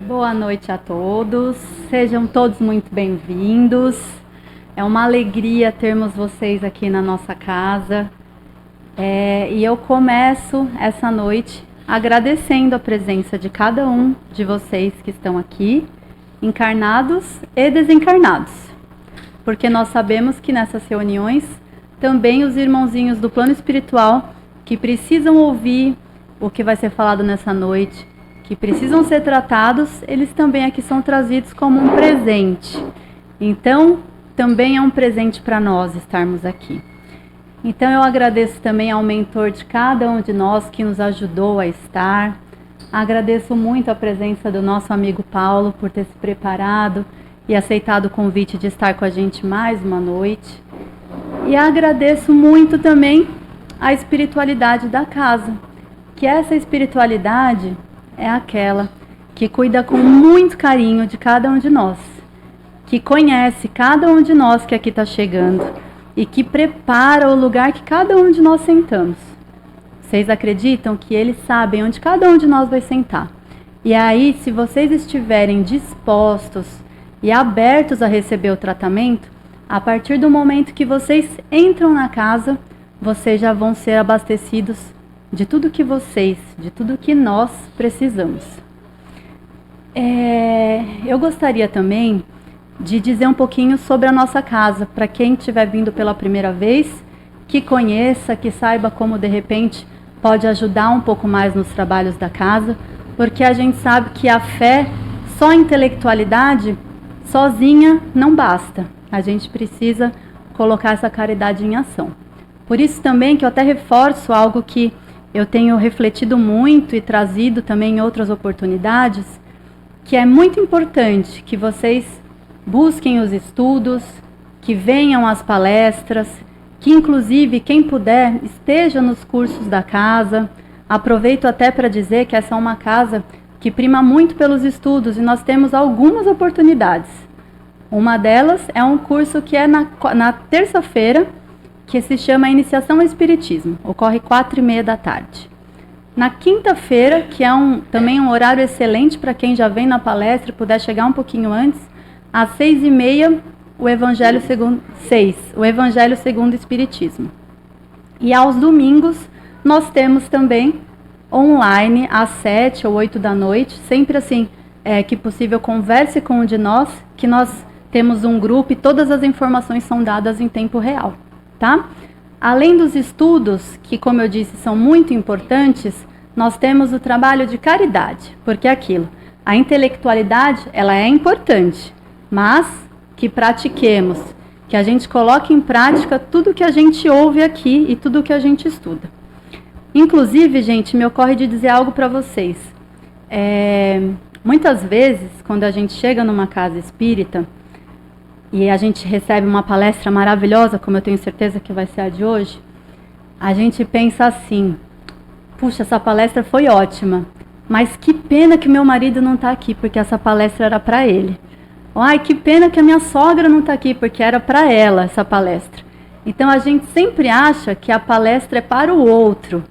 Boa noite a todos, sejam todos muito bem-vindos. É uma alegria termos vocês aqui na nossa casa. E eu começo essa noite agradecendo a presença de cada um de vocês que estão aqui, encarnados e desencarnados, porque nós sabemos que nessas reuniões também os irmãozinhos do plano espiritual que precisam ouvir o que vai ser falado nessa noite, que precisam ser tratados, eles também aqui são trazidos como um presente. Então, também é um presente para nós estarmos aqui. Então, eu agradeço também ao mentor de cada um de nós que nos ajudou a estar. Agradeço muito a presença do nosso amigo Paulo por ter se preparado e aceitado o convite de estar com a gente mais uma noite. E agradeço muito também a espiritualidade da casa, que essa espiritualidade é aquela que cuida com muito carinho de cada um de nós, que conhece cada um de nós que aqui está chegando e que prepara o lugar que cada um de nós sentamos. Vocês acreditam que eles sabem onde cada um de nós vai sentar? E aí, se vocês estiverem dispostos e abertos a receber o tratamento, a partir do momento que vocês entram na casa, vocês já vão ser abastecidos de tudo que de tudo que nós precisamos. Eu gostaria também de dizer um pouquinho sobre a nossa casa, para quem estiver vindo pela primeira vez, que conheça, que saiba como de repente pode ajudar um pouco mais nos trabalhos da casa, porque a gente sabe que a fé, só a intelectualidade, sozinha não basta. A gente precisa colocar essa caridade em ação. Por isso também que eu até reforço algo que eu tenho refletido muito e trazido também em outras oportunidades, que é muito importante que vocês busquem os estudos, que venham às palestras, que inclusive quem puder esteja nos cursos da casa. Aproveito até para dizer que essa é uma casa que prima muito pelos estudos e nós temos algumas oportunidades. Uma delas é um curso que é na terça-feira, que se chama Iniciação ao Espiritismo, ocorre 4h30 da tarde. Na quinta-feira, que é também um horário excelente para quem já vem na palestra e puder chegar um pouquinho antes, às 6h30, o Evangelho segundo o Espiritismo. E aos domingos, nós temos também online, às 7 ou 8 da noite, sempre assim, que possível, converse com um de nós, que nós temos um grupo e todas as informações são dadas em tempo real. Tá? Além dos estudos, que como eu disse são muito importantes, nós temos o trabalho de caridade, porque é aquilo, a intelectualidade ela é importante, mas que pratiquemos, que a gente coloque em prática tudo que a gente ouve aqui e tudo que a gente estuda. Inclusive, gente, me ocorre de dizer algo para vocês. Muitas vezes, quando a gente chega numa casa espírita, e a gente recebe uma palestra maravilhosa, como eu tenho certeza que vai ser a de hoje, a gente pensa assim, puxa, essa palestra foi ótima, mas que pena que meu marido não está aqui, porque essa palestra era para ele. Ai, que pena que a minha sogra não está aqui, porque era para ela essa palestra. Então a gente sempre acha que a palestra é para o outro.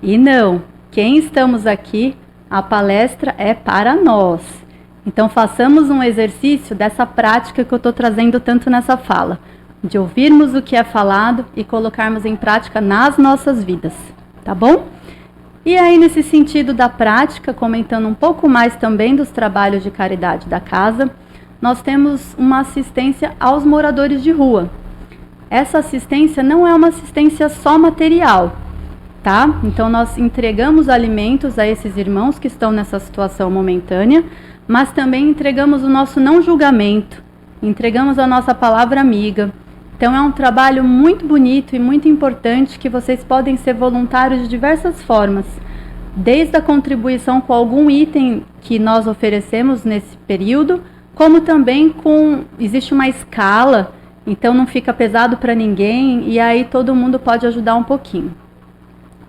E não, quem estamos aqui, a palestra é para nós. Então, façamos um exercício dessa prática que eu estou trazendo tanto nessa fala, de ouvirmos o que é falado e colocarmos em prática nas nossas vidas, tá bom? E aí, nesse sentido da prática, comentando um pouco mais também dos trabalhos de caridade da casa, nós temos uma assistência aos moradores de rua. Essa assistência não é uma assistência só material, tá? Então, nós entregamos alimentos a esses irmãos que estão nessa situação momentânea, mas também entregamos o nosso não julgamento, entregamos a nossa palavra amiga. Então é um trabalho muito bonito e muito importante que vocês podem ser voluntários de diversas formas, desde a contribuição com algum item que nós oferecemos nesse período, como também existe uma escala, então não fica pesado para ninguém e aí todo mundo pode ajudar um pouquinho.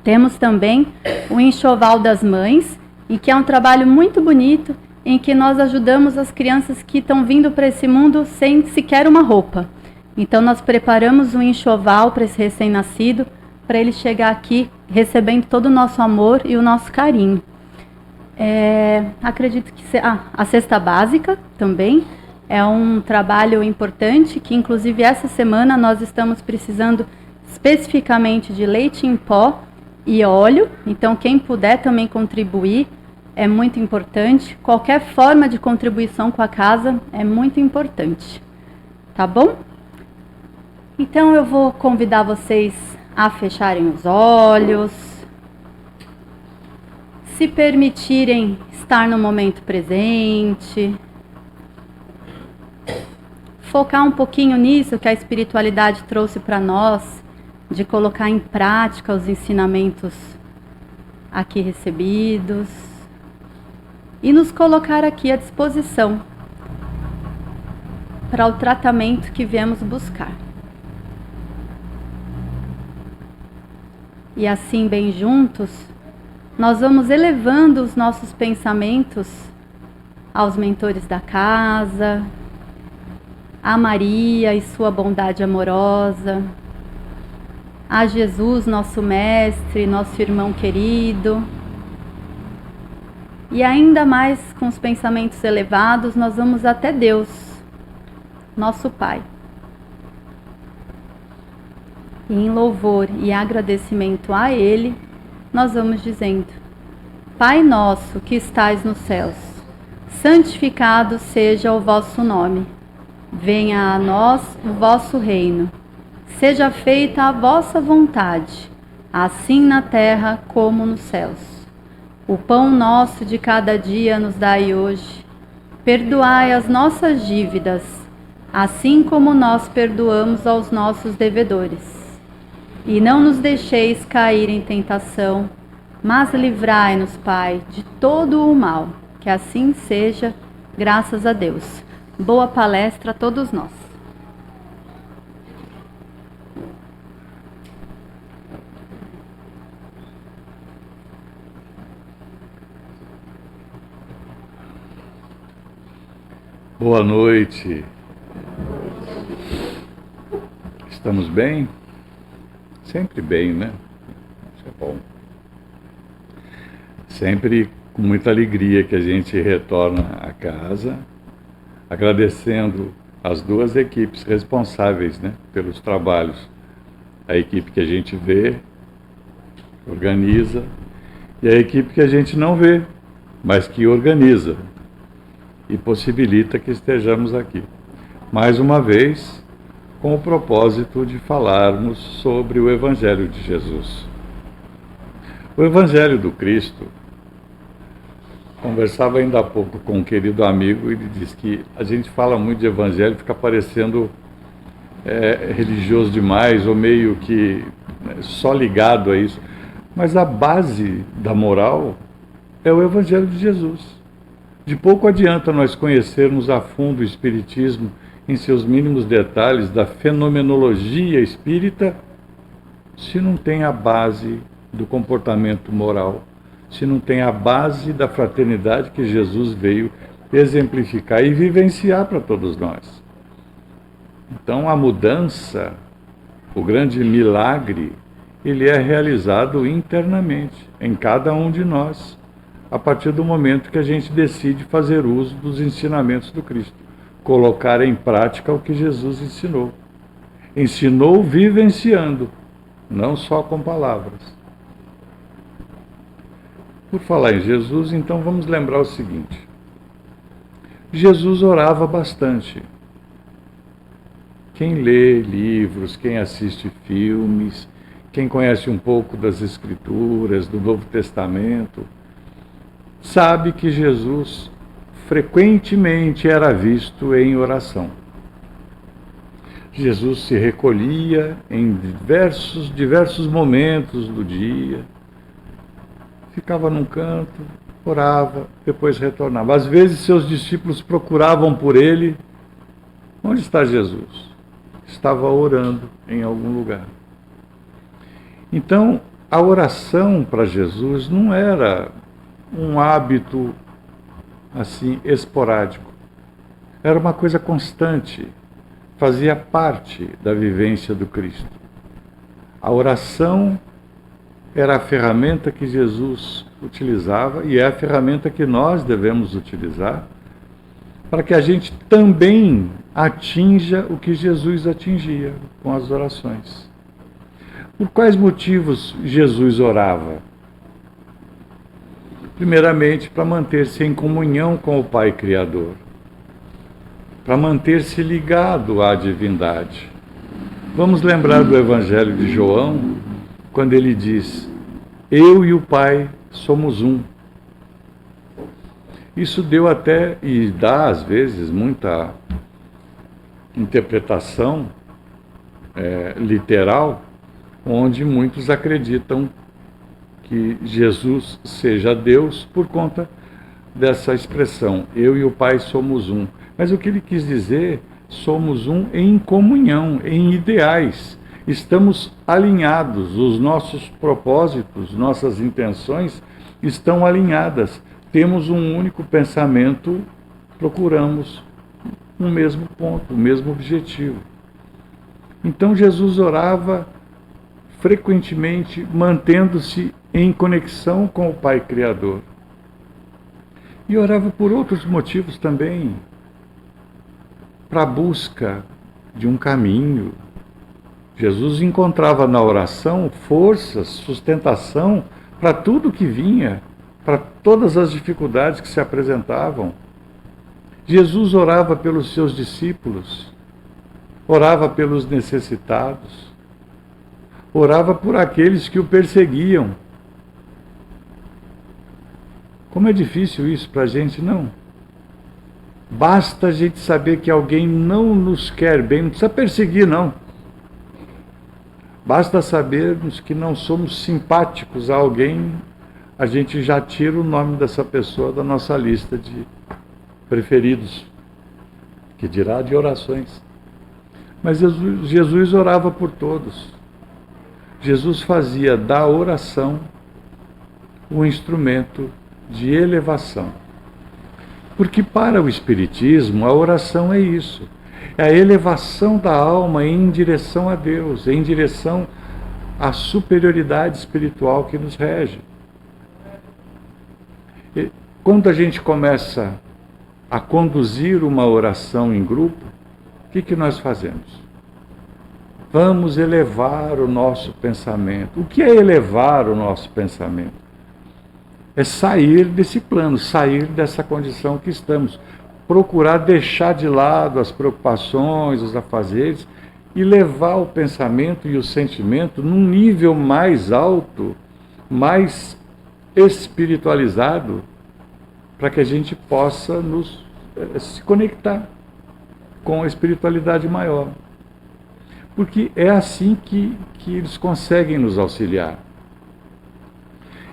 Temos também o Enxoval das Mães, e que é um trabalho muito bonito, em que nós ajudamos as crianças que estão vindo para esse mundo sem sequer uma roupa. Então nós preparamos um enxoval para esse recém-nascido, para ele chegar aqui recebendo todo o nosso amor e o nosso carinho. Acredito que a cesta básica também é um trabalho importante, que inclusive essa semana nós estamos precisando especificamente de leite em pó e óleo, então quem puder também contribuir é muito importante. Qualquer forma de contribuição com a casa é muito importante, tá bom? Então eu vou convidar vocês a fecharem os olhos, se permitirem estar no momento presente, focar um pouquinho nisso que a espiritualidade trouxe para nós, de colocar em prática os ensinamentos aqui recebidos e nos colocar aqui à disposição para o tratamento que viemos buscar. E assim, bem juntos, nós vamos elevando os nossos pensamentos aos mentores da casa, a Maria e sua bondade amorosa, a Jesus, nosso mestre, nosso irmão querido. E ainda mais com os pensamentos elevados, nós vamos até Deus, nosso Pai. E em louvor e agradecimento a Ele, nós vamos dizendo: Pai nosso que estais nos céus, santificado seja o vosso nome. Venha a nós o vosso reino. Seja feita a vossa vontade, assim na terra como nos céus. O pão nosso de cada dia nos dai hoje. Perdoai as nossas dívidas, assim como nós perdoamos aos nossos devedores. E não nos deixeis cair em tentação, mas livrai-nos, Pai, de todo o mal. Que assim seja, graças a Deus. Boa palestra a todos nós. Boa noite. Estamos bem? Sempre bem, né? Isso é bom. Sempre com muita alegria que a gente retorna a casa, agradecendo as duas equipes responsáveis, né, pelos trabalhos. A equipe que a gente vê, organiza, e a equipe que a gente não vê, mas que organiza e possibilita que estejamos aqui. Mais uma vez, com o propósito de falarmos sobre o Evangelho de Jesus. O Evangelho do Cristo, conversava ainda há pouco com um querido amigo, e ele disse que a gente fala muito de Evangelho, fica parecendo religioso demais, ou meio que só ligado a isso. Mas a base da moral é o Evangelho de Jesus. De pouco adianta nós conhecermos a fundo o Espiritismo em seus mínimos detalhes da fenomenologia espírita, se não tem a base do comportamento moral, se não tem a base da fraternidade que Jesus veio exemplificar e vivenciar para todos nós. Então a mudança, o grande milagre, ele é realizado internamente, em cada um de nós, a partir do momento que a gente decide fazer uso dos ensinamentos do Cristo, colocar em prática o que Jesus ensinou. Ensinou vivenciando, não só com palavras. Por falar em Jesus, então vamos lembrar o seguinte: Jesus orava bastante. Quem lê livros, quem assiste filmes, quem conhece um pouco das Escrituras, do Novo Testamento, sabe que Jesus frequentemente era visto em oração. Jesus se recolhia em diversos momentos do dia, ficava num canto, orava, depois retornava. Às vezes seus discípulos procuravam por ele. Onde está Jesus? Estava orando em algum lugar. Então, a oração para Jesus não era um hábito assim esporádico. Era uma coisa constante, fazia parte da vivência do Cristo. A oração era a ferramenta que Jesus utilizava e é a ferramenta que nós devemos utilizar para que a gente também atinja o que Jesus atingia com as orações. Por quais motivos Jesus orava? Primeiramente, para manter-se em comunhão com o Pai Criador, para manter-se ligado à divindade. Vamos lembrar do Evangelho de João, quando ele diz: eu e o Pai somos um. Isso deu até, e dá às vezes, muita interpretação literal, onde muitos acreditam que Jesus seja Deus por conta dessa expressão, eu e o Pai somos um. Mas o que ele quis dizer, somos um em comunhão, em ideais. Estamos alinhados, os nossos propósitos, nossas intenções estão alinhadas. Temos um único pensamento, procuramos um mesmo ponto, o mesmo objetivo. Então Jesus orava frequentemente, mantendo-se em conexão com o Pai Criador. E orava por outros motivos também, para a busca de um caminho. Jesus encontrava na oração forças, sustentação para tudo que vinha, para todas as dificuldades que se apresentavam. Jesus orava pelos seus discípulos, orava pelos necessitados, orava por aqueles que o perseguiam. Como é difícil isso para a gente, não? Basta a gente saber que alguém não nos quer bem, não precisa perseguir, não. Basta sabermos que não somos simpáticos a alguém, a gente já tira o nome dessa pessoa da nossa lista de preferidos, que dirá de orações. Mas Jesus orava por todos. Jesus fazia da oração um instrumento de elevação. Porque para o Espiritismo, a oração é isso. É a elevação da alma em direção a Deus, em direção à superioridade espiritual que nos rege. E quando a gente começa a conduzir uma oração em grupo, o que nós fazemos? Vamos elevar o nosso pensamento. O que é elevar o nosso pensamento? É sair desse plano, sair dessa condição que estamos. Procurar deixar de lado as preocupações, os afazeres e levar o pensamento e o sentimento num nível mais alto, mais espiritualizado, para que a gente possa se conectar com a espiritualidade maior. Porque é assim que eles conseguem nos auxiliar.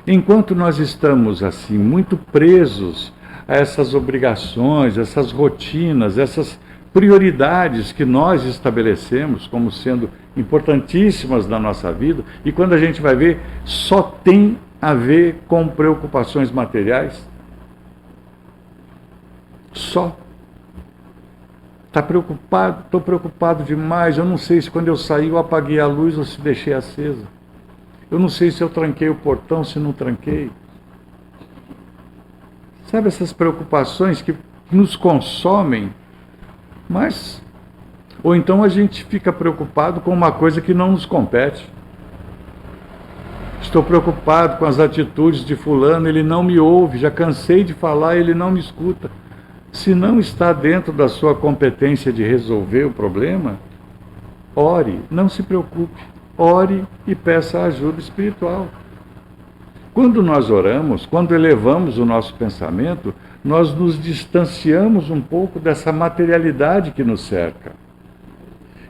Enquanto nós estamos assim, muito presos a essas obrigações, essas rotinas, essas prioridades que nós estabelecemos como sendo importantíssimas na nossa vida, e quando a gente vai ver, só tem a ver com preocupações materiais. Só. Está preocupado? Estou preocupado demais, eu não sei se quando eu saí eu apaguei a luz ou se deixei acesa. Eu não sei se eu tranquei o portão, se não tranquei. Sabe essas preocupações que nos consomem, mas... Ou então a gente fica preocupado com uma coisa que não nos compete. Estou preocupado com as atitudes de fulano, ele não me ouve, já cansei de falar, ele não me escuta. Se não está dentro da sua competência de resolver o problema, ore, não se preocupe. Ore e peça ajuda espiritual. Quando nós oramos, quando elevamos o nosso pensamento, nós nos distanciamos um pouco dessa materialidade que nos cerca.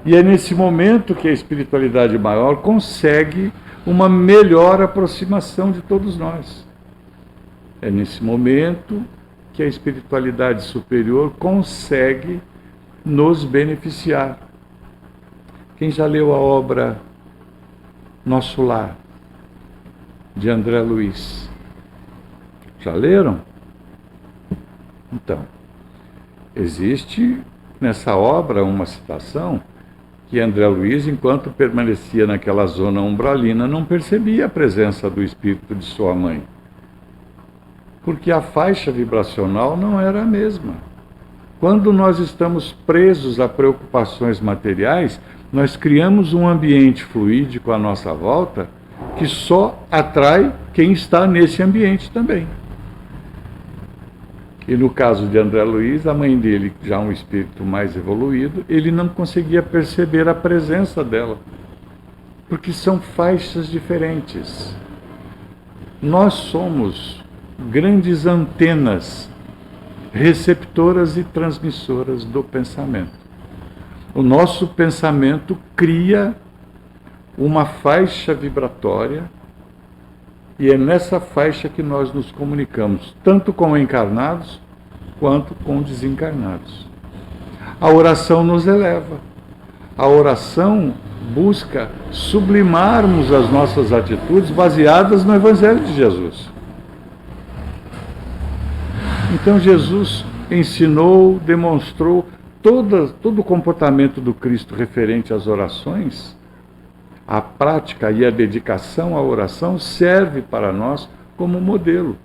E é nesse momento que a espiritualidade maior consegue uma melhor aproximação de todos nós. É nesse momento que a espiritualidade superior consegue nos beneficiar. Quem já leu a obra Nosso Lar, de André Luiz? Já leram? Então, existe nessa obra uma citação que André Luiz, enquanto permanecia naquela zona umbralina, não percebia a presença do espírito de sua mãe. Porque a faixa vibracional não era a mesma. Quando nós estamos presos a preocupações materiais, nós criamos um ambiente fluídico à nossa volta que só atrai quem está nesse ambiente também. E no caso de André Luiz, a mãe dele, já um espírito mais evoluído, ele não conseguia perceber a presença dela, porque são faixas diferentes. Nós somos grandes antenas receptoras e transmissoras do pensamento. O nosso pensamento cria uma faixa vibratória e é nessa faixa que nós nos comunicamos, tanto com encarnados quanto com desencarnados. A oração nos eleva. A oração busca sublimarmos as nossas atitudes baseadas no Evangelho de Jesus. Então Jesus ensinou, demonstrou todo o comportamento do Cristo referente às orações. A prática e a dedicação à oração serve para nós como modelo.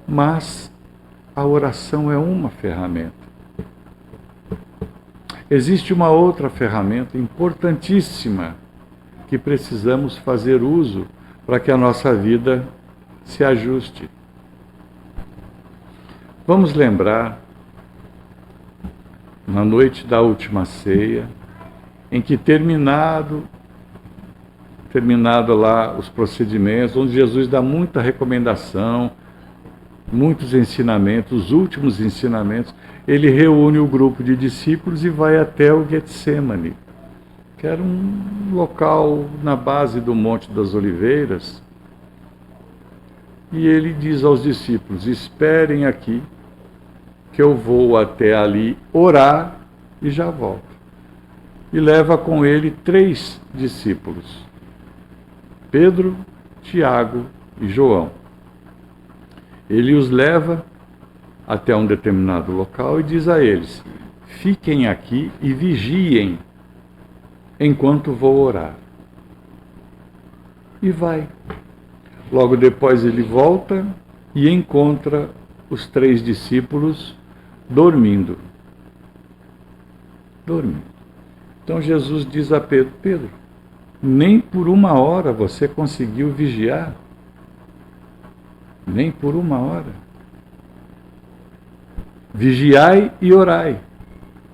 Mas a oração é uma ferramenta. Existe uma outra ferramenta importantíssima que precisamos fazer uso para que a nossa vida se ajuste. Vamos lembrar, na noite da última ceia, em que terminado lá os procedimentos, onde Jesus dá muita recomendação, muitos ensinamentos, os últimos ensinamentos, ele reúne o grupo de discípulos e vai até o Getsêmani, que era um local na base do Monte das Oliveiras, e ele diz aos discípulos: esperem aqui, que eu vou até ali orar e já volto. E leva com ele 3 discípulos, Pedro, Tiago e João. Ele os leva até um determinado local e diz a eles: fiquem aqui e vigiem enquanto vou orar. E vai. Logo depois ele volta e encontra os 3 discípulos dormindo. Então Jesus diz a Pedro: Pedro, nem por 1 hora você conseguiu vigiar? Nem por 1 hora. Vigiai e orai,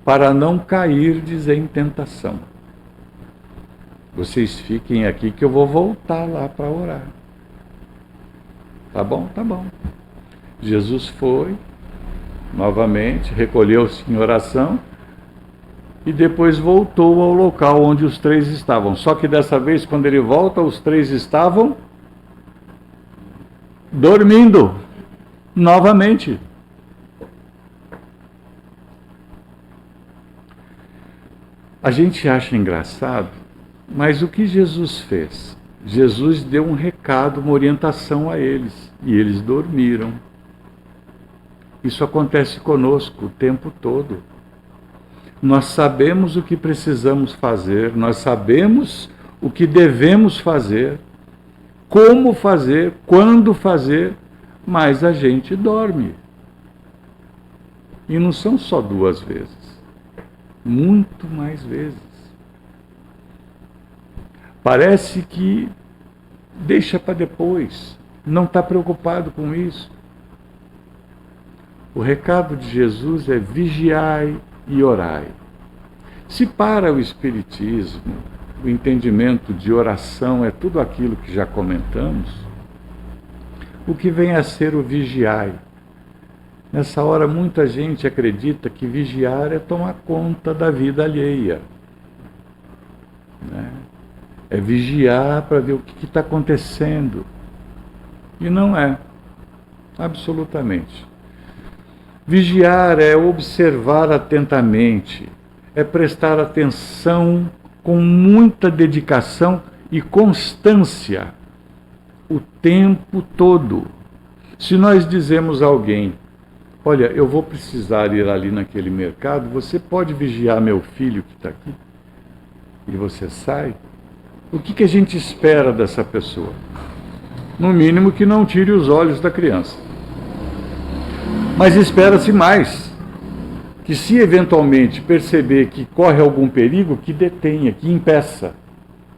para não cairdes em tentação. Vocês fiquem aqui que eu vou voltar lá para orar. Tá bom? Tá bom. Jesus foi, novamente, recolheu-se em oração e depois voltou ao local onde os 3 estavam. Só que dessa vez, quando ele volta, os 3 estavam dormindo novamente. A gente acha engraçado, mas o que Jesus fez? Jesus deu um recado, uma orientação a eles, e eles dormiram. Isso acontece conosco o tempo todo. Nós sabemos o que precisamos fazer, nós sabemos o que devemos fazer, como fazer, quando fazer, mas a gente dorme. E não são só 2 vezes, muito mais vezes. Parece que deixa para depois, não está preocupado com isso. O recado de Jesus é: vigiai e orai. Se para o Espiritismo o entendimento de oração é tudo aquilo que já comentamos, o que vem a ser o vigiai? Nessa hora muita gente acredita que vigiar é tomar conta da vida alheia, né? É vigiar para ver o que está acontecendo. E não é, absolutamente. Vigiar é observar atentamente, é prestar atenção com muita dedicação e constância o tempo todo. Se nós dizemos a alguém: olha, eu vou precisar ir ali naquele mercado, você pode vigiar meu filho que está aqui? E você sai. O que a gente espera dessa pessoa? No mínimo que não tire os olhos da criança. Mas espera-se mais, que se eventualmente perceber que corre algum perigo, que detenha, que impeça,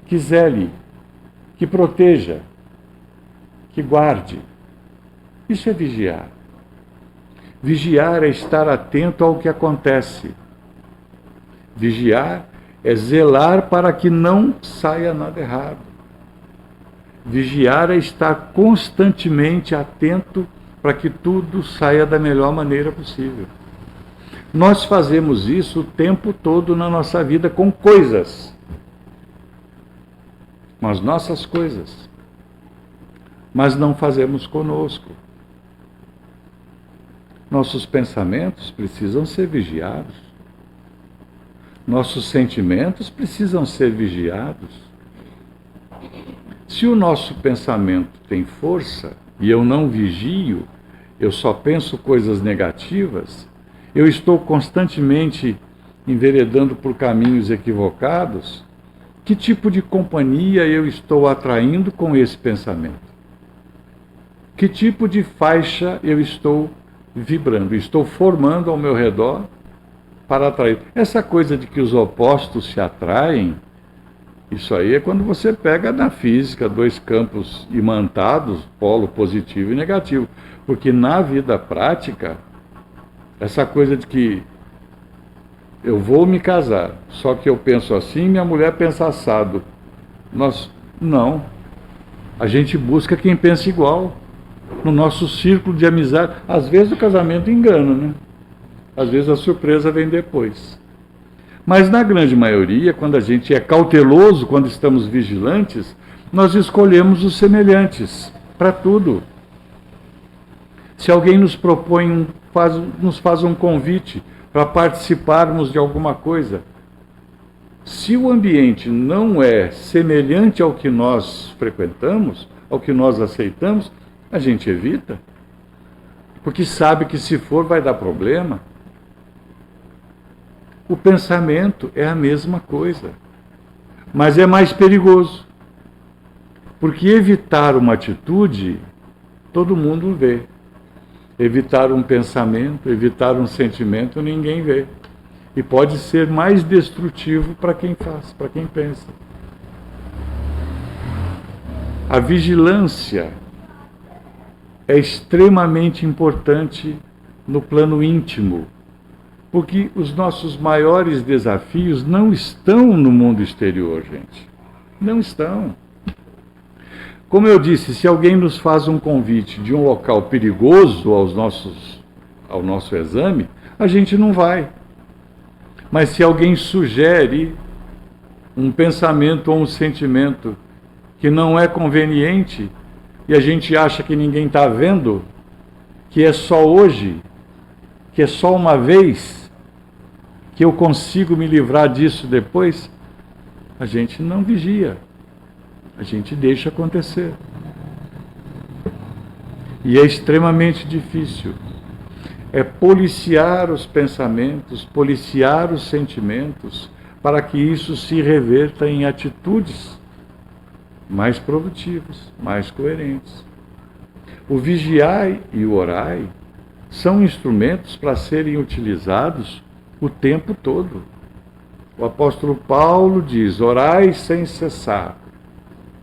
que zele, que proteja, que guarde. Isso é vigiar. Vigiar é estar atento ao que acontece. Vigiar é zelar para que não saia nada errado. Vigiar é estar constantemente atento para que tudo saia da melhor maneira possível. Nós fazemos isso o tempo todo na nossa vida com coisas, com as nossas coisas, mas não fazemos conosco. Nossos pensamentos precisam ser vigiados. Nossos sentimentos precisam ser vigiados. Se o nosso pensamento tem força e eu não vigio, eu só penso coisas negativas, eu estou constantemente enveredando por caminhos equivocados, que tipo de companhia eu estou atraindo com esse pensamento? Que tipo de faixa eu estou vibrando? Estou formando ao meu redor para atrair. Essa coisa de que os opostos se atraem, isso aí é quando você pega na física dois campos imantados, polo positivo e negativo. Porque na vida prática, essa coisa de que eu vou me casar, só que eu penso assim, minha mulher pensa assado. Não. A gente busca quem pensa igual. No nosso círculo de amizade. Às vezes o casamento engana, né? Às vezes a surpresa vem depois. Mas na grande maioria, quando a gente é cauteloso, quando estamos vigilantes, nós escolhemos os semelhantes para tudo. Se alguém nos propõe, nos faz um convite para participarmos de alguma coisa, se o ambiente não é semelhante ao que nós frequentamos, ao que nós aceitamos, a gente evita, porque sabe que se for vai dar problema. O pensamento é a mesma coisa, mas é mais perigoso, porque evitar uma atitude, todo mundo vê. Evitar um pensamento, evitar um sentimento, ninguém vê. E pode ser mais destrutivo para quem faz, para quem pensa. A vigilância é extremamente importante no plano íntimo, porque os nossos maiores desafios não estão no mundo exterior, gente. Não estão. Como eu disse, se alguém nos faz um convite de um local perigoso ao nosso exame, a gente não vai. Mas se alguém sugere um pensamento ou um sentimento que não é conveniente, e a gente acha que ninguém está vendo, que é só hoje, que é só uma vez, que eu consigo me livrar disso depois, a gente não vigia, a gente deixa acontecer. E é extremamente difícil. É policiar os pensamentos, policiar os sentimentos, para que isso se reverta em atitudes mais produtivas, mais coerentes. O vigiai e o orai são instrumentos para serem utilizados o tempo todo. O apóstolo Paulo diz: orai sem cessar.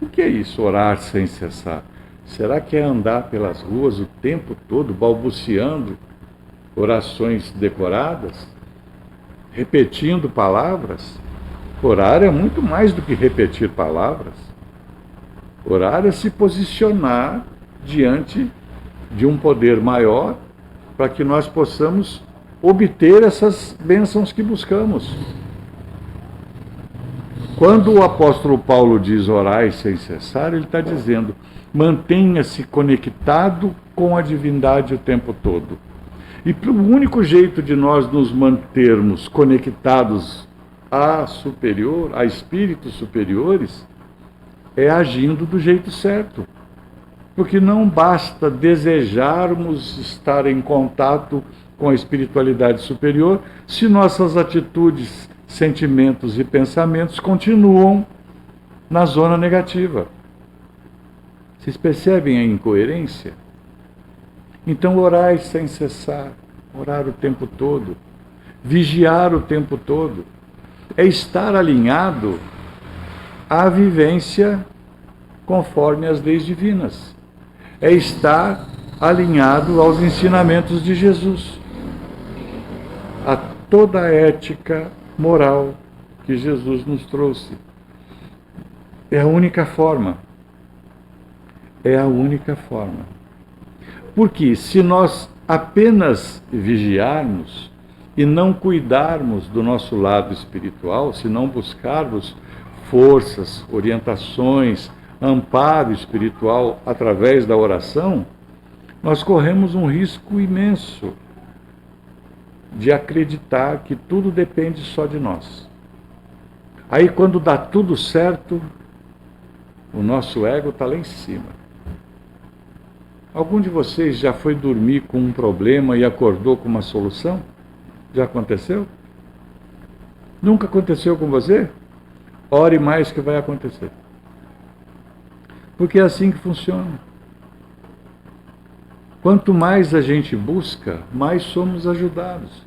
O que é isso, orar sem cessar? Será que é andar pelas ruas o tempo todo, balbuciando orações decoradas, repetindo palavras? Orar é muito mais do que repetir palavras. Orar é se posicionar diante de um poder maior para que nós possamos obter essas bênçãos que buscamos. Quando o apóstolo Paulo diz orai sem cessar, ele está dizendo: mantenha-se conectado com a divindade o tempo todo. E o único jeito de nós nos mantermos conectados a espíritos superiores, é agindo do jeito certo. Porque não basta desejarmos estar em contato com a espiritualidade superior se nossas atitudes, sentimentos e pensamentos continuam na zona negativa. Vocês percebem a incoerência? Então, orai sem cessar, orar o tempo todo, vigiar o tempo todo, é estar alinhado à vivência conforme as leis divinas, é estar alinhado aos ensinamentos de Jesus, a toda a ética moral que Jesus nos trouxe. É a única forma. É a única forma. Porque se nós apenas vigiarmos e não cuidarmos do nosso lado espiritual, se não buscarmos forças, orientações, amparo espiritual através da oração, nós corremos um risco imenso de acreditar que tudo depende só de nós. Aí, quando dá tudo certo, o nosso ego está lá em cima. Algum de vocês já foi dormir com um problema e acordou com uma solução? Já aconteceu? Nunca aconteceu com você? Ore mais que vai acontecer. Porque é assim que funciona. Quanto mais a gente busca, mais somos ajudados.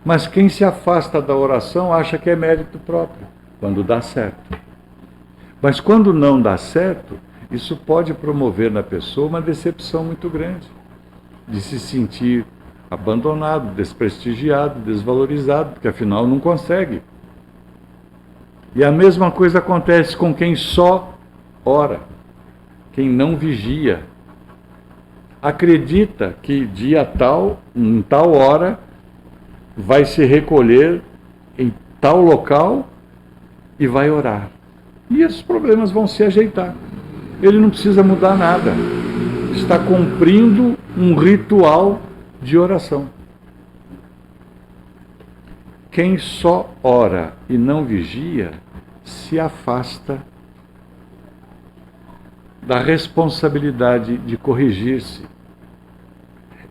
Mas quem se afasta da oração acha que é mérito próprio, quando dá certo. Mas quando não dá certo, isso pode promover na pessoa uma decepção muito grande, de se sentir abandonado, desprestigiado, desvalorizado, porque afinal não consegue. E a mesma coisa acontece com quem só ora, quem não vigia. Acredita que dia tal, em tal hora, vai se recolher em tal local e vai orar. E esses problemas vão se ajeitar. Ele não precisa mudar nada. Está cumprindo um ritual de oração. Quem só ora e não vigia, se afasta da responsabilidade de corrigir-se.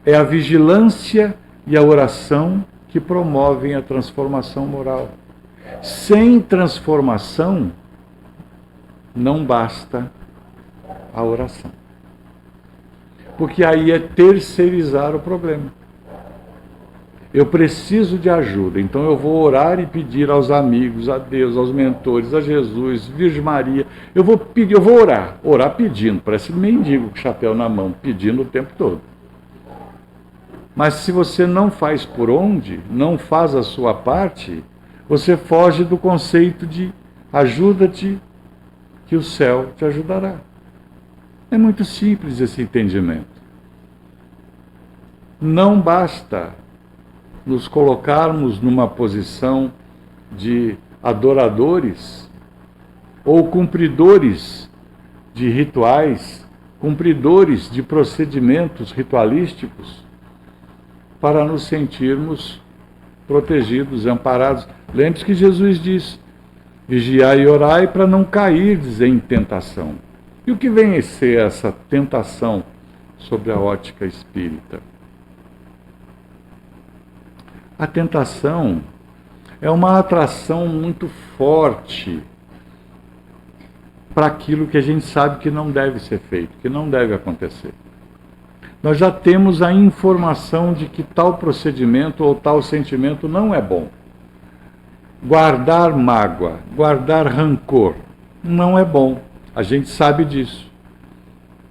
É a vigilância e a oração que promovem a transformação moral. Sem transformação, não basta a oração. Porque aí é terceirizar o problema. Eu preciso de ajuda, então eu vou orar e pedir aos amigos, a Deus, aos mentores, a Jesus, Virgem Maria. Eu vou orar pedindo, parece mendigo com chapéu na mão, pedindo o tempo todo. Mas se você não faz por onde, não faz a sua parte, você foge do conceito de ajuda-te, que o céu te ajudará. É muito simples esse entendimento. Não basta nos colocarmos numa posição de adoradores ou cumpridores de rituais, cumpridores de procedimentos ritualísticos, para nos sentirmos protegidos, amparados. Lembre-se que Jesus disse: vigiai e orai para não cairdes em tentação. E o que vem a ser essa tentação sobre a ótica espírita? A tentação é uma atração muito forte para aquilo que a gente sabe que não deve ser feito, que não deve acontecer. Nós já temos a informação de que tal procedimento ou tal sentimento não é bom. Guardar mágoa, guardar rancor, não é bom. A gente sabe disso.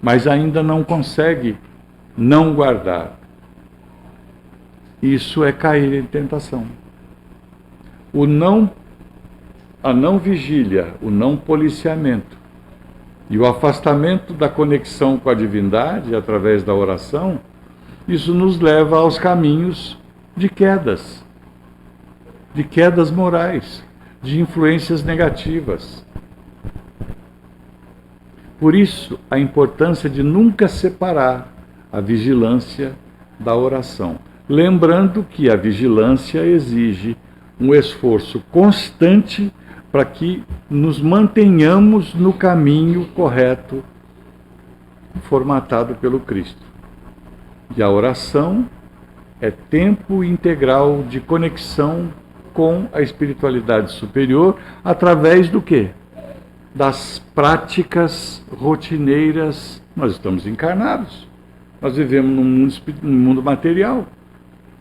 Mas ainda não consegue não guardar. Isso é cair em tentação. A não vigília, o não policiamento e o afastamento da conexão com a divindade através da oração, isso nos leva aos caminhos de quedas morais, de influências negativas. Por isso, a importância de nunca separar a vigilância da oração. Lembrando que a vigilância exige um esforço constante para que nos mantenhamos no caminho correto formatado pelo Cristo. E a oração é tempo integral de conexão com a espiritualidade superior através do quê? Das práticas rotineiras. Nós estamos encarnados. Nós vivemos num mundo material,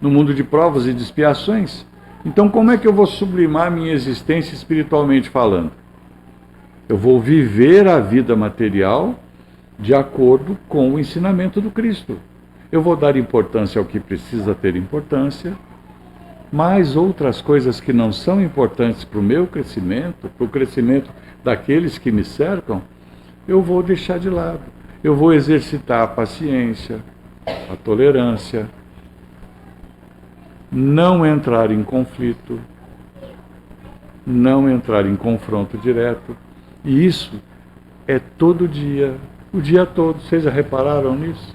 num mundo de provas e de expiações. Então, como é que eu vou sublimar minha existência espiritualmente falando? Eu vou viver a vida material de acordo com o ensinamento do Cristo. Eu vou dar importância ao que precisa ter importância, mas outras coisas que não são importantes para o meu crescimento, para o crescimento daqueles que me cercam, eu vou deixar de lado. Eu vou exercitar a paciência, a tolerância, não entrar em conflito, não entrar em confronto direto. E isso é todo dia, o dia todo. Vocês já repararam nisso?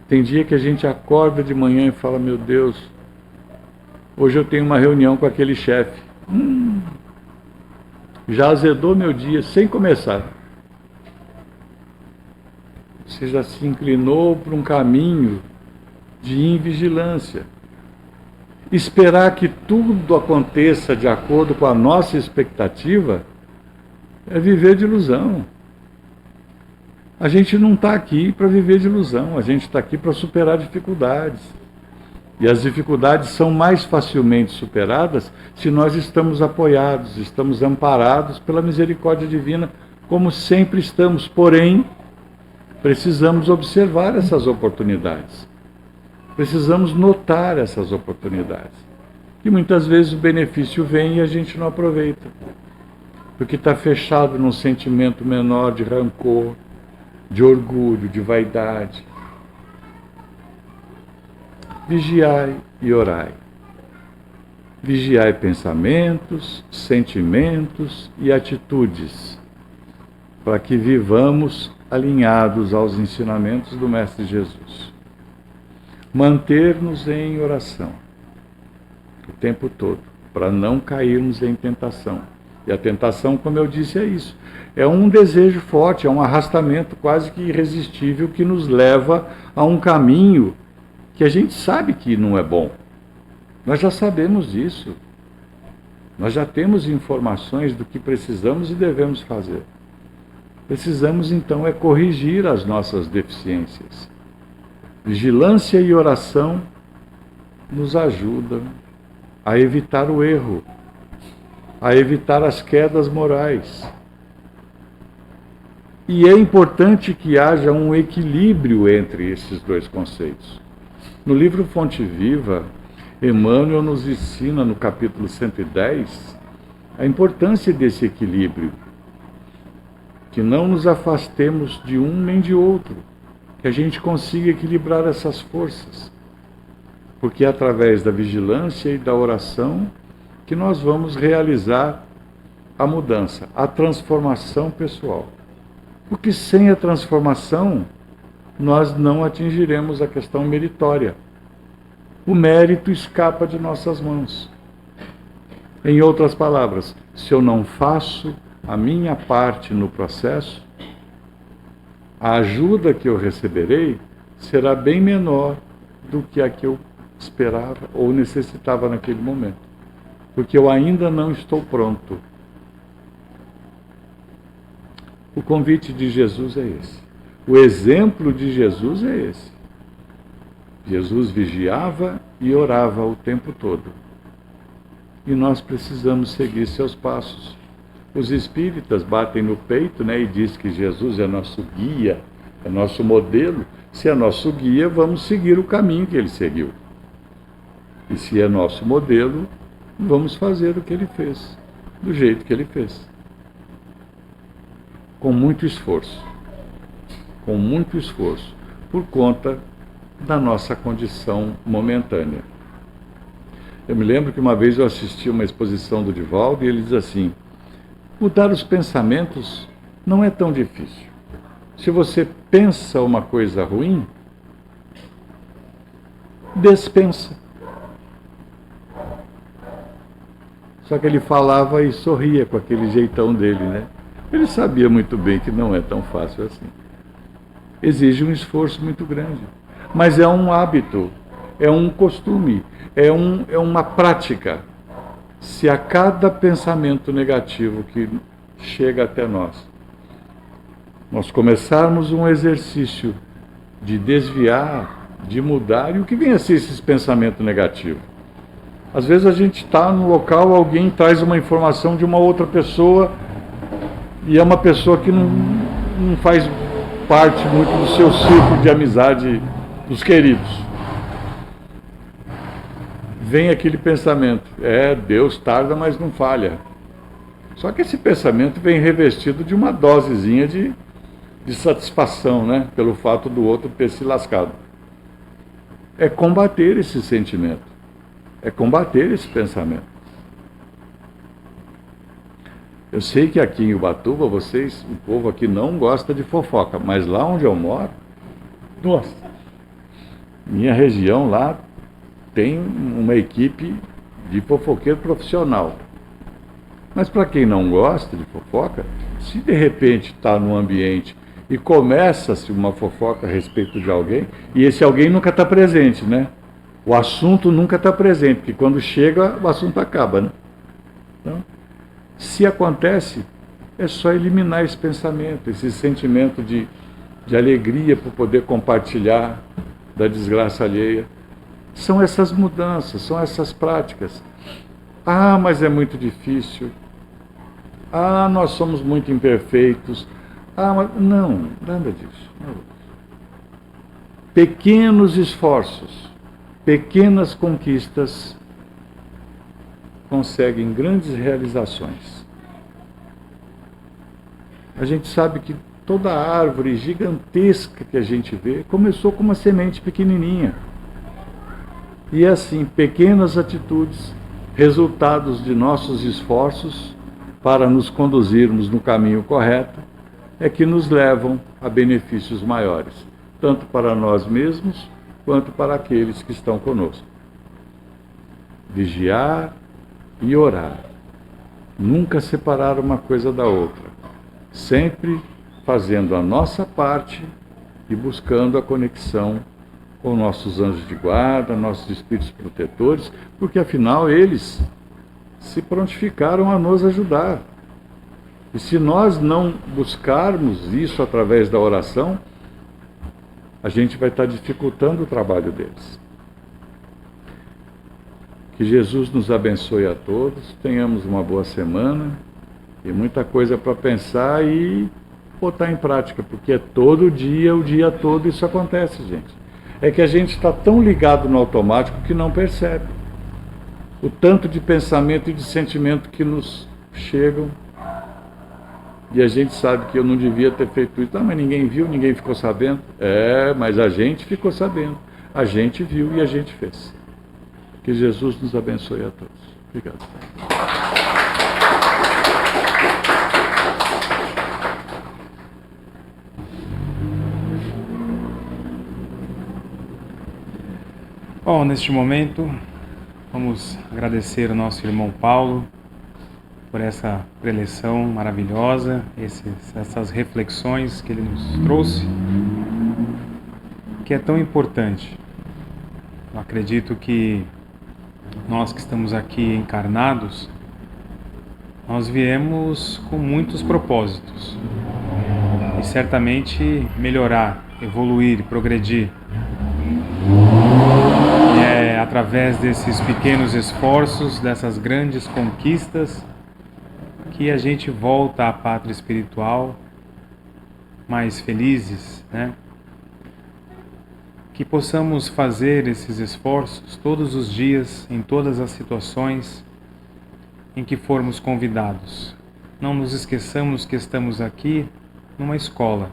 Tem dia que a gente acorda de manhã e fala, meu Deus, hoje eu tenho uma reunião com aquele chefe. Já azedou meu dia sem começar. Você já se inclinou para um caminho de invigilância. Esperar que tudo aconteça de acordo com a nossa expectativa é viver de ilusão. A gente não está aqui para viver de ilusão, a gente está aqui para superar dificuldades. E as dificuldades são mais facilmente superadas se nós estamos apoiados, estamos amparados pela misericórdia divina, como sempre estamos. Porém, precisamos observar essas oportunidades. Precisamos notar essas oportunidades. E muitas vezes o benefício vem e a gente não aproveita. Porque está fechado num sentimento menor de rancor, de orgulho, de vaidade. Vigiai e orai. Vigiai pensamentos, sentimentos e atitudes, para que vivamos alinhados aos ensinamentos do Mestre Jesus. Manter-nos em oração o tempo todo, para não cairmos em tentação. E a tentação, como eu disse, é isso. É um desejo forte, é um arrastamento quase que irresistível que nos leva a um caminho que a gente sabe que não é bom. Nós já sabemos disso. Nós já temos informações do que precisamos e devemos fazer. Precisamos, então, corrigir as nossas deficiências. Vigilância e oração nos ajudam a evitar o erro, a evitar as quedas morais. E é importante que haja um equilíbrio entre esses dois conceitos. No livro Fonte Viva, Emmanuel nos ensina, no capítulo 110, a importância desse equilíbrio. Que não nos afastemos de um nem de outro, que a gente consiga equilibrar essas forças. Porque é através da vigilância e da oração que nós vamos realizar a mudança, a transformação pessoal. Porque sem a transformação, nós não atingiremos a questão meritória. O mérito escapa de nossas mãos. Em outras palavras, se eu não faço a minha parte no processo, a ajuda que eu receberei será bem menor do que a que eu esperava ou necessitava naquele momento. Porque eu ainda não estou pronto. O convite de Jesus é esse. O exemplo de Jesus é esse. Jesus vigiava e orava o tempo todo. E nós precisamos seguir seus passos. Os espíritas batem no peito, e dizem que Jesus é nosso guia, é nosso modelo. Se é nosso guia, vamos seguir o caminho que ele seguiu. E se é nosso modelo, vamos fazer o que ele fez, do jeito que ele fez. Com muito esforço, por conta da nossa condição momentânea. Eu me lembro que uma vez eu assisti uma exposição do Divaldo e ele diz assim: mudar os pensamentos não é tão difícil. Se você pensa uma coisa ruim, despensa. Só que ele falava e sorria com aquele jeitão dele, Ele sabia muito bem que não é tão fácil assim. Exige um esforço muito grande. Mas é um hábito, é um costume, é uma prática. Se a cada pensamento negativo que chega até nós começarmos um exercício de desviar, de mudar, e o que vem a ser esses pensamentos negativos? Às vezes a gente está no local, alguém traz uma informação de uma outra pessoa, e é uma pessoa que não faz parte muito do seu círculo de amizade dos queridos. Vem aquele pensamento, Deus tarda, mas não falha. Só que esse pensamento vem revestido de uma dosezinha de satisfação, né? Pelo fato do outro ter se lascado. É combater esse sentimento. É combater esse pensamento. Eu sei que aqui em Ubatuba, o povo aqui não gosta de fofoca, mas lá onde eu moro, nossa, minha região lá tem uma equipe de fofoqueiro profissional. Mas para quem não gosta de fofoca, se de repente está num ambiente e começa-se uma fofoca a respeito de alguém, e esse alguém nunca está presente, né? O assunto nunca está presente, porque quando chega, o assunto acaba, né? Então, se acontece, é só eliminar esse pensamento, esse sentimento de alegria por poder compartilhar da desgraça alheia. São essas mudanças, são essas práticas. Ah, mas é muito difícil. Ah, nós somos muito imperfeitos. Ah, mas... Não, nada disso. Pequenos esforços, pequenas conquistas conseguem grandes realizações. A gente sabe que toda árvore gigantesca que a gente vê começou com uma semente pequenininha. E assim, pequenas atitudes, resultados de nossos esforços para nos conduzirmos no caminho correto, é que nos levam a benefícios maiores, tanto para nós mesmos, quanto para aqueles que estão conosco. Vigiar e orar. Nunca separar uma coisa da outra. Sempre fazendo a nossa parte e buscando a conexão com nossos anjos de guarda, nossos espíritos protetores, porque afinal eles se prontificaram a nos ajudar. E se nós não buscarmos isso através da oração, a gente vai estar dificultando o trabalho deles. Que Jesus nos abençoe a todos, tenhamos uma boa semana e muita coisa para pensar e botar em prática, porque é todo dia, o dia todo isso acontece, gente. É que a gente está tão ligado no automático que não percebe o tanto de pensamento e de sentimento que nos chegam. E a gente sabe que eu não devia ter feito isso. Não, mas ninguém viu, ninguém ficou sabendo. Mas a gente ficou sabendo. A gente viu e a gente fez. Que Jesus nos abençoe a todos. Obrigado. Bom, neste momento, vamos agradecer ao nosso irmão Paulo por essa preleção maravilhosa, essas reflexões que ele nos trouxe, que é tão importante. Eu acredito que nós que estamos aqui encarnados, nós viemos com muitos propósitos e certamente melhorar, evoluir, progredir. Através desses pequenos esforços, dessas grandes conquistas, que a gente volta à pátria espiritual mais felizes, né? Que possamos fazer esses esforços todos os dias, em todas as situações em que formos convidados. Não nos esqueçamos que estamos aqui numa escola.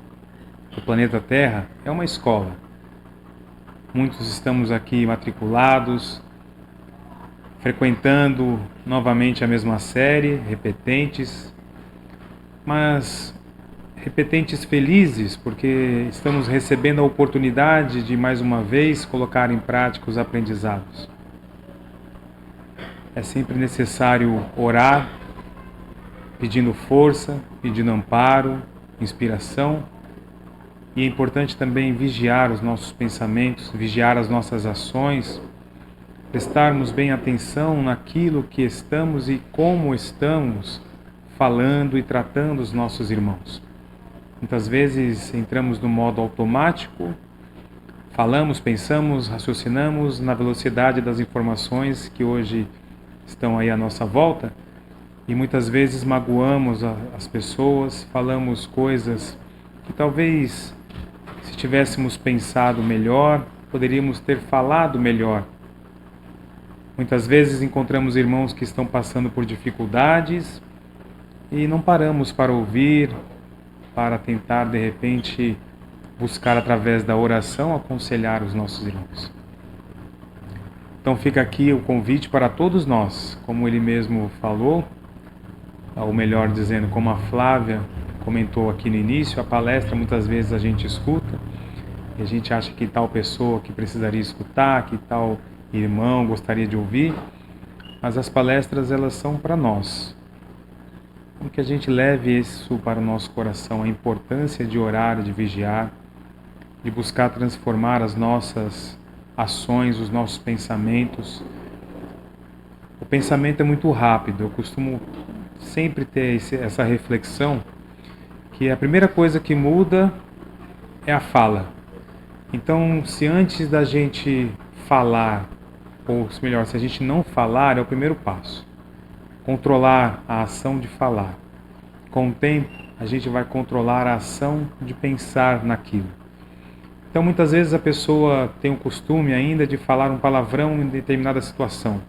O planeta Terra é uma escola. Muitos estamos aqui matriculados, frequentando novamente a mesma série, repetentes, mas repetentes felizes, porque estamos recebendo a oportunidade de mais uma vez colocar em prática os aprendizados. É sempre necessário orar, pedindo força, pedindo amparo, inspiração. E é importante também vigiar os nossos pensamentos, vigiar as nossas ações, prestarmos bem atenção naquilo que estamos e como estamos falando e tratando os nossos irmãos. Muitas vezes entramos no modo automático, falamos, pensamos, raciocinamos na velocidade das informações que hoje estão aí à nossa volta e muitas vezes magoamos as pessoas, falamos coisas que talvez, se tivéssemos pensado melhor, poderíamos ter falado melhor. Muitas vezes encontramos irmãos que estão passando por dificuldades e não paramos para ouvir, para tentar, de repente, buscar através da oração aconselhar os nossos irmãos. Então fica aqui o convite para todos nós, como ele mesmo falou, ou melhor dizendo, como a Flávia comentou aqui no início, a palestra muitas vezes a gente escuta e a gente acha que tal pessoa que precisaria escutar, que tal irmão gostaria de ouvir, mas as palestras elas são para nós. Como que a gente leve isso para o nosso coração, a importância de orar, de vigiar, de buscar transformar as nossas ações, os nossos pensamentos. O pensamento é muito rápido, eu costumo sempre ter essa reflexão, que a primeira coisa que muda é a fala. Então, se antes da gente falar, ou melhor, se a gente não falar, é o primeiro passo. Controlar a ação de falar. Com o tempo, a gente vai controlar a ação de pensar naquilo. Então, muitas vezes a pessoa tem o costume ainda de falar um palavrão em determinada situação,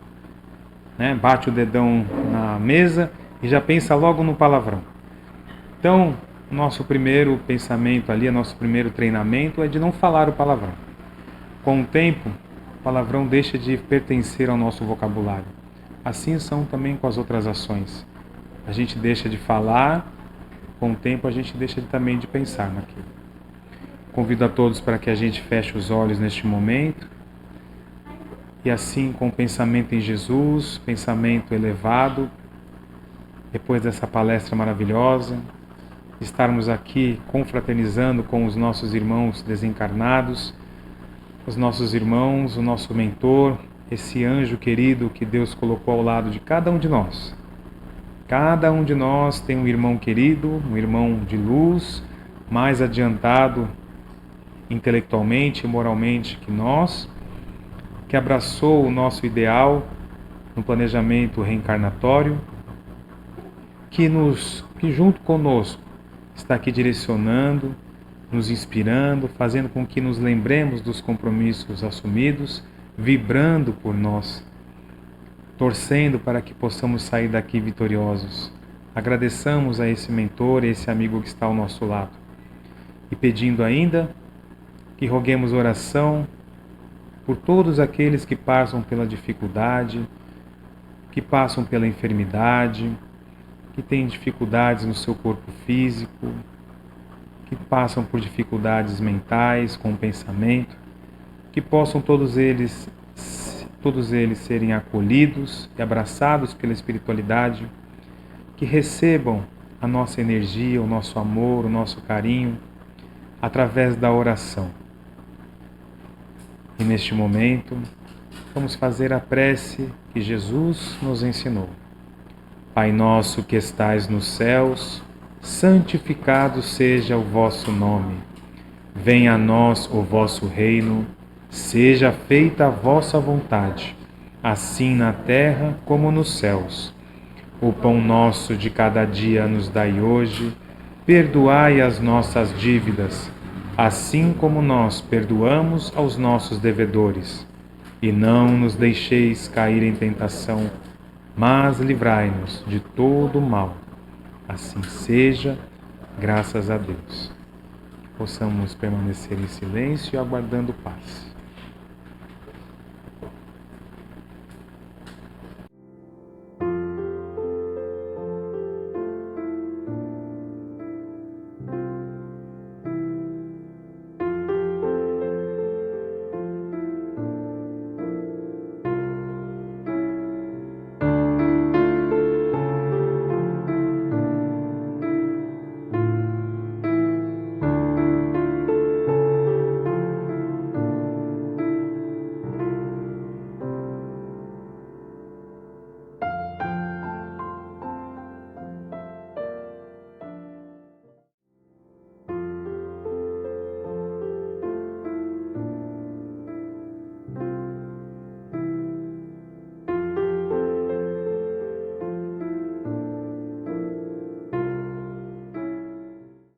né? Bate o dedão na mesa e já pensa logo no palavrão. Então, nosso primeiro pensamento ali, nosso primeiro treinamento é de não falar o palavrão. Com o tempo, o palavrão deixa de pertencer ao nosso vocabulário. Assim são também com as outras ações. A gente deixa de falar, com o tempo a gente deixa também de pensar naquilo. Convido a todos para que a gente feche os olhos neste momento e assim com o pensamento em Jesus, pensamento elevado, depois dessa palestra maravilhosa, estarmos aqui confraternizando com os nossos irmãos desencarnados, os nossos irmãos, o nosso mentor, esse anjo querido que Deus colocou ao lado de cada um de nós. Cada um de nós tem um irmão querido, um irmão de luz, mais adiantado intelectualmente e moralmente que nós, que abraçou o nosso ideal no planejamento reencarnatório, que junto conosco está aqui direcionando, nos inspirando, fazendo com que nos lembremos dos compromissos assumidos, vibrando por nós, torcendo para que possamos sair daqui vitoriosos. Agradeçamos a esse mentor, a esse amigo que está ao nosso lado. E pedindo ainda que roguemos oração por todos aqueles que passam pela dificuldade, que passam pela enfermidade, que têm dificuldades no seu corpo físico, que passam por dificuldades mentais com o pensamento, que possam todos eles serem acolhidos e abraçados pela espiritualidade, que recebam a nossa energia, o nosso amor, o nosso carinho, através da oração. E neste momento, vamos fazer a prece que Jesus nos ensinou. Pai nosso que estais nos céus, santificado seja o vosso nome. Venha a nós o vosso reino, seja feita a vossa vontade, assim na terra como nos céus. O pão nosso de cada dia nos dai hoje, perdoai as nossas dívidas, assim como nós perdoamos aos nossos devedores. E não nos deixeis cair em tentação, mas livrai-nos de todo o mal. Assim seja, graças a Deus. Possamos permanecer em silêncio e aguardando paz.